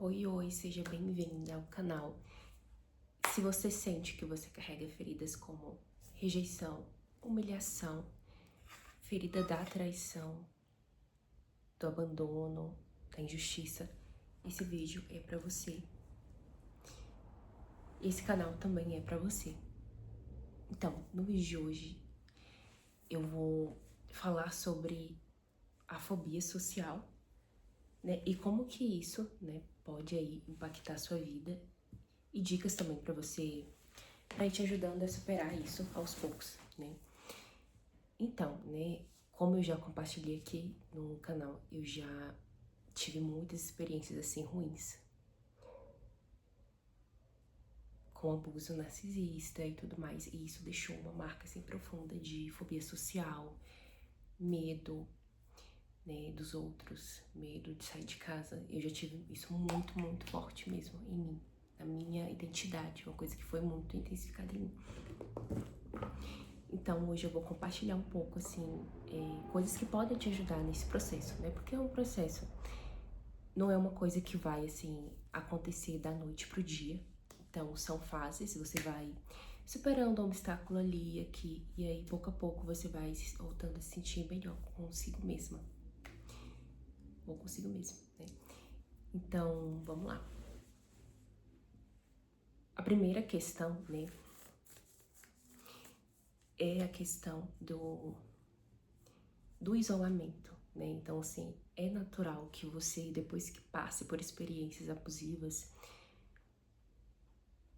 Oi, oi, seja bem-vinda ao canal. Se você sente que você carrega feridas como rejeição, humilhação, ferida da traição, do abandono, da injustiça, esse vídeo é pra você. Esse canal também é pra você. Então, no vídeo de hoje, eu vou falar sobre a fobia social, né? E como que isso, né, pode aí impactar a sua vida. E dicas também pra você, pra ir te ajudando a superar isso aos poucos, né? Então, né, como eu já compartilhei aqui no canal, eu já tive muitas experiências assim ruins com abuso narcisista e tudo mais, e isso deixou uma marca assim profunda de fobia social, medo, né, dos outros, medo de sair de casa. Eu já tive isso muito, muito forte mesmo em mim, na minha identidade, uma coisa que foi muito intensificada em mim. Então hoje eu vou compartilhar um pouco, assim, coisas que podem te ajudar nesse processo, né? Porque é um processo, não é uma coisa que vai, assim, acontecer da noite pro dia. Então são fases, você vai superando um obstáculo ali, aqui, e aí pouco a pouco você vai voltando a se sentir melhor consigo mesma. Ou consigo mesmo, né? Então, vamos lá. A primeira questão, né, é a questão do isolamento, né? Então, assim, é natural que você, depois que passe por experiências abusivas,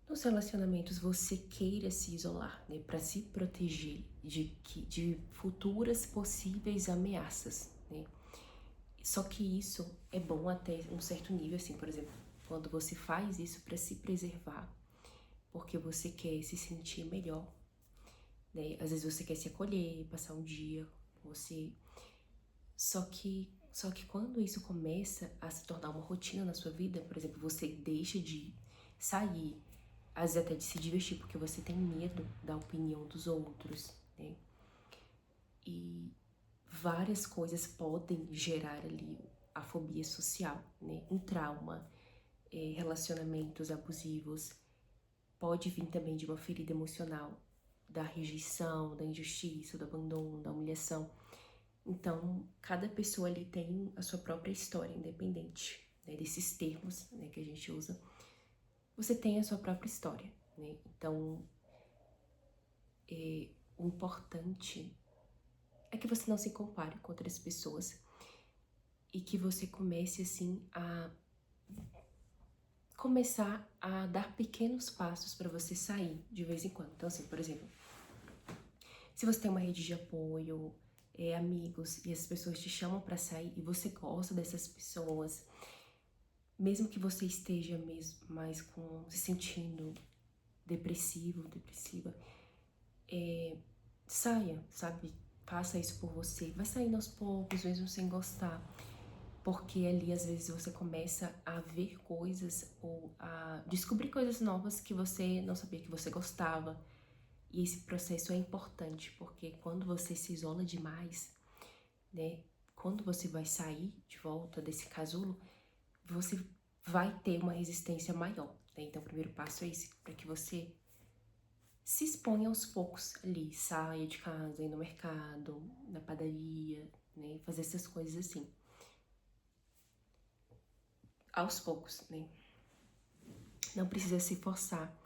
nos relacionamentos você queira se isolar, né? Para se proteger de futuras possíveis ameaças, né? Só que isso é bom até um certo nível, assim, por exemplo, quando você faz isso para se preservar, porque você quer se sentir melhor, né? Às vezes você quer se acolher, passar um dia, você... Só que quando isso começa a se tornar uma rotina na sua vida, por exemplo, você deixa de sair, às vezes até de se divertir, porque você tem medo da opinião dos outros, né? E várias coisas podem gerar ali a fobia social, né? Um trauma, relacionamentos abusivos, pode vir também de uma ferida emocional, da rejeição, da injustiça, do abandono, da humilhação. Então, cada pessoa ali tem a sua própria história, independente, né, desses termos, né, que a gente usa. Você tem a sua própria história, né? Então, o importante é que você não se compare com outras pessoas e que você comece, assim, a começar a dar pequenos passos para você sair de vez em quando. Então, assim, por exemplo, se você tem uma rede de apoio, amigos, e as pessoas te chamam para sair e você gosta dessas pessoas, mesmo que você esteja mesmo mais se sentindo depressivo, depressiva, saia, sabe? Faça isso por você. Vai saindo aos poucos, mesmo sem gostar. Porque ali, às vezes, você começa a ver coisas ou a descobrir coisas novas que você não sabia que você gostava. E esse processo é importante, porque quando você se isola demais, né? Quando você vai sair de volta desse casulo, você vai ter uma resistência maior, né? Então o primeiro passo é esse, para que você se exponha aos poucos ali, saia de casa, ir no mercado, na padaria, né? Fazer essas coisas assim, aos poucos, né? Não precisa se forçar,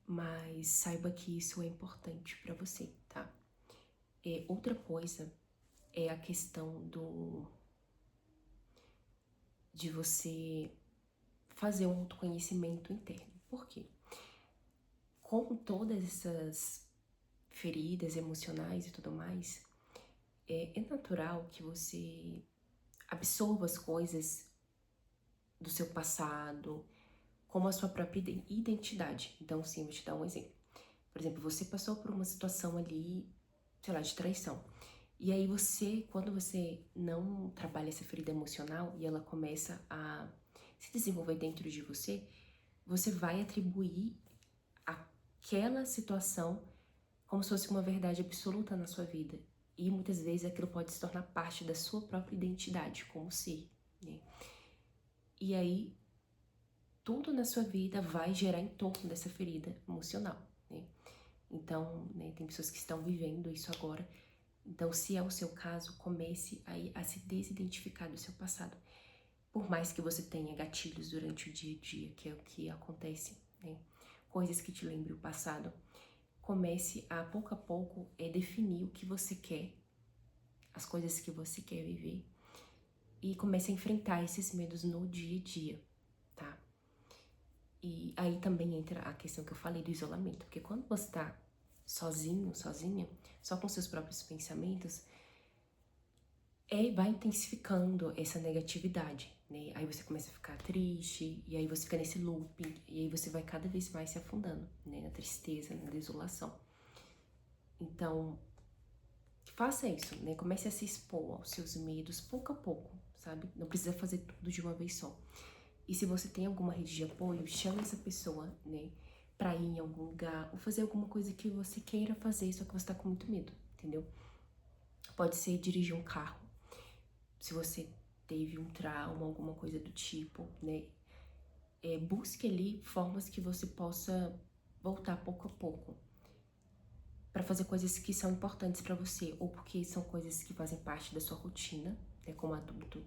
mas saiba que isso é importante para você, tá? Outra coisa é a questão de você fazer um autoconhecimento interno. Por quê? Com todas essas feridas emocionais e tudo mais, é natural que você absorva as coisas do seu passado como a sua própria identidade. Então, sim, vou te dar um exemplo. Por exemplo, você passou por uma situação ali, sei lá, de traição. E aí você, quando você não trabalha essa ferida emocional e ela começa a se desenvolver dentro de você, você vai atribuir aquela situação como se fosse uma verdade absoluta na sua vida. E muitas vezes aquilo pode se tornar parte da sua própria identidade como ser, né? E aí tudo na sua vida vai gerar em torno dessa ferida emocional, né? Então, né, tem pessoas que estão vivendo isso agora. Então, se é o seu caso, comece aí a se desidentificar do seu passado. Por mais que você tenha gatilhos durante o dia a dia, que é o que acontece, né? Coisas que te lembrem o passado. Comece a pouco definir o que você quer, as coisas que você quer viver, e comece a enfrentar esses medos no dia a dia, tá? E aí também entra a questão que eu falei do isolamento, porque quando você tá sozinho, sozinha, só com seus próprios pensamentos, vai intensificando essa negatividade, né? Aí você começa a ficar triste, e aí você fica nesse looping, e aí você vai cada vez mais se afundando, né? Na tristeza, na desolação. Então, faça isso, né? Comece a se expor aos seus medos pouco a pouco, sabe? Não precisa fazer tudo de uma vez só. E se você tem alguma rede de apoio, chame essa pessoa, né? Pra ir em algum lugar, ou fazer alguma coisa que você queira fazer, só que você tá com muito medo, entendeu? Pode ser dirigir um carro, se você teve um trauma, alguma coisa do tipo, né? Busque ali formas que você possa voltar pouco a pouco para fazer coisas que são importantes para você, ou porque são coisas que fazem parte da sua rotina, né, como adulto.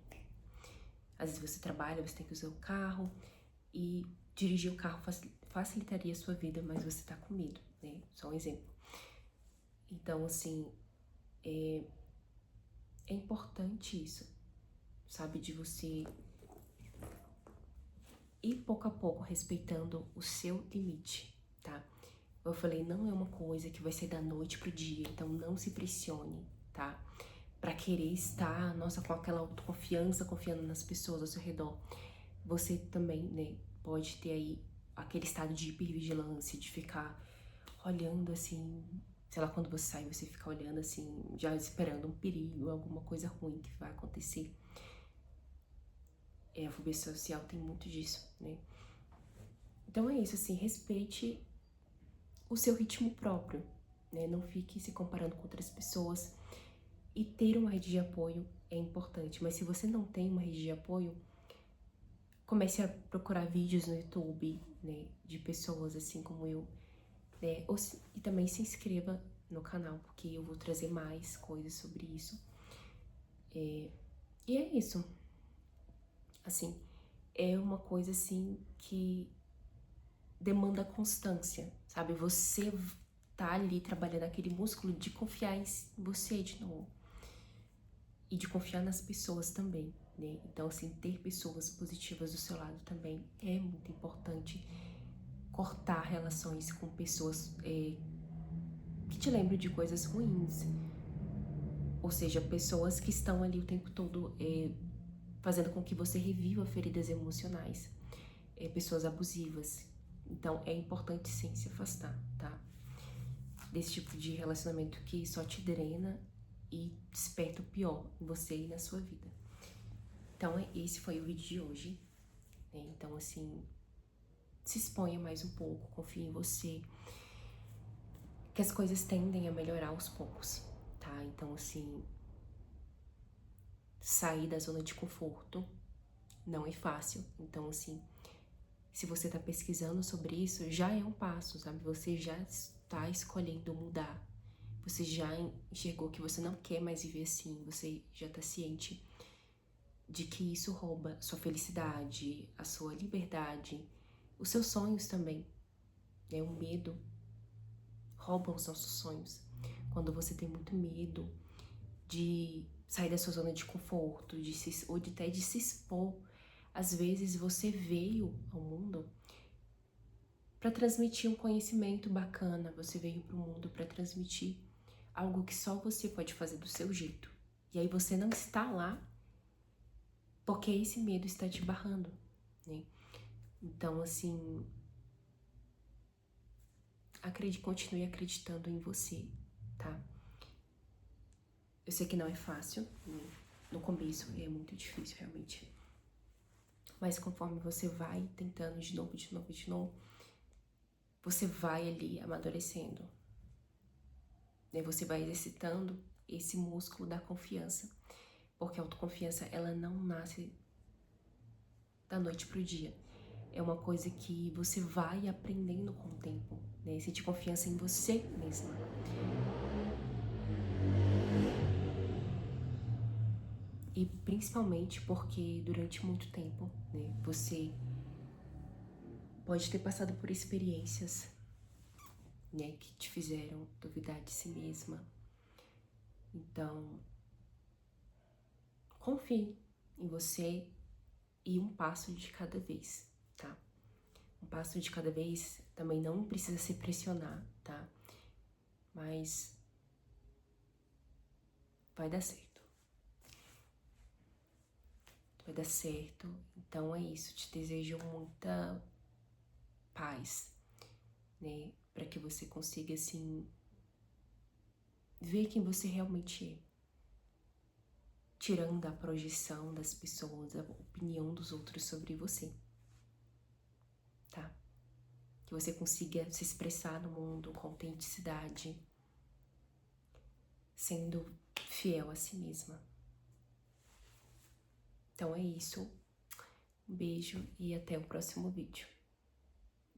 Às vezes você trabalha, você tem que usar o carro, e dirigir o carro facilitaria a sua vida, mas você tá com medo, né? Só um exemplo. Então, assim, é importante isso, sabe? De você ir pouco a pouco respeitando o seu limite, tá? Eu falei, não é uma coisa que vai ser da noite pro dia, então não se pressione, tá? Pra querer estar, nossa, com aquela autoconfiança, confiando nas pessoas ao seu redor. Você também, né, pode ter aí aquele estado de hipervigilância, de ficar olhando assim, sei lá, quando você sai, você fica olhando assim, já esperando um perigo, alguma coisa ruim que vai acontecer. A fobia social tem muito disso, né? Então é isso, assim, respeite o seu ritmo próprio, né? Não fique se comparando com outras pessoas. E ter uma rede de apoio é importante, mas se você não tem uma rede de apoio, comece a procurar vídeos no YouTube, né, de pessoas assim como eu, né? E também se inscreva no canal, porque eu vou trazer mais coisas sobre isso. E é isso. Assim, é uma coisa assim que demanda constância, sabe? Você tá ali trabalhando aquele músculo de confiar em você de novo. E de confiar nas pessoas também, né? Então, assim, ter pessoas positivas do seu lado também é muito importante. Cortar relações com pessoas que te lembram de coisas ruins. Ou seja, pessoas que estão ali o tempo todo fazendo com que você reviva feridas emocionais. Pessoas abusivas. Então, é importante sim se afastar, tá? Desse tipo de relacionamento que só te drena e desperta o pior em você e na sua vida. Então, esse foi o vídeo de hoje, né? Então, assim, se exponha mais um pouco, confie em você, que as coisas tendem a melhorar aos poucos, tá? Então, assim, sair da zona de conforto não é fácil. Então, assim, se você tá pesquisando sobre isso, já é um passo, sabe? Você já está escolhendo mudar. Você já enxergou que você não quer mais viver assim, você já tá ciente de que isso rouba sua felicidade, a sua liberdade, os seus sonhos também, né? O medo rouba os nossos sonhos. Quando você tem muito medo de sair da sua zona de conforto, ou até de se expor, às vezes você veio ao mundo para transmitir um conhecimento bacana, você veio para o mundo para transmitir algo que só você pode fazer do seu jeito. E aí você não está lá porque esse medo está te barrando, né? Então, assim, continue acreditando em você, tá? Eu sei que não é fácil, né? No começo é muito difícil, realmente. Mas conforme você vai tentando de novo, você vai ali amadurecendo, né? Você vai exercitando esse músculo da confiança, porque a autoconfiança, ela não nasce da noite pro dia. é uma coisa que você vai aprendendo com o tempo, né? Sentir confiança em você mesma. E principalmente porque durante muito tempo, né, você pode ter passado por experiências, né, que te fizeram duvidar de si mesma. Então, confie em você e um passo de cada vez, tá? Um passo de cada vez, também não precisa se pressionar, tá? Mas vai dar certo. Vai dar certo. Então é isso, te desejo muita paz, né? Para que você consiga, assim, ver quem você realmente é. Tirando a projeção das pessoas, a opinião dos outros sobre você, tá? Que você consiga se expressar no mundo com autenticidade, sendo fiel a si mesma. Então é isso. Um beijo e até o próximo vídeo.